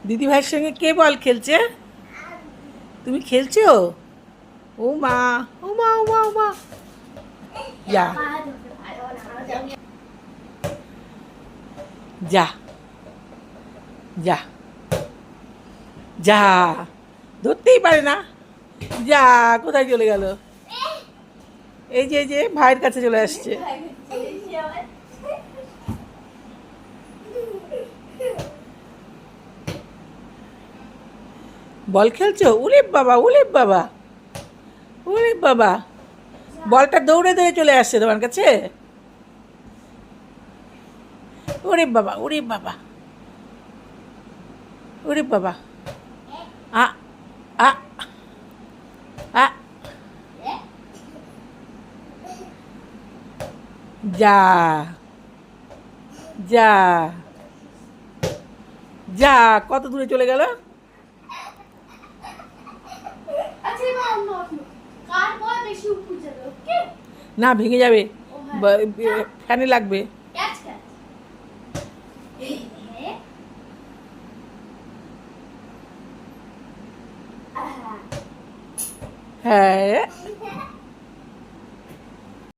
দিদি ভাইয়ের সঙ্গে কে বল খেলছে? তুমি খেলছো? ও মা, ও মা, ও মা, ও মা। যা যা যা যা, ধরতেই পারে না। যা, কোথায় চলে গেল? এই যে ভাইয়ের কাছে চলে আসছে। বল খেলছো? উলে বাবা, উলে বাবা, উলে বাবা। বলটা দৌড়ে দৌড়ে চলে আসছে তোমার কাছে। ওরে বাবা, ওরে বাবা, ওরে বাবা। আ আ আ যা যা যা, কত দূরে চলে গেল? না, ভেঙে যাবে, ফ্যানে লাগবে। হ্যাঁ।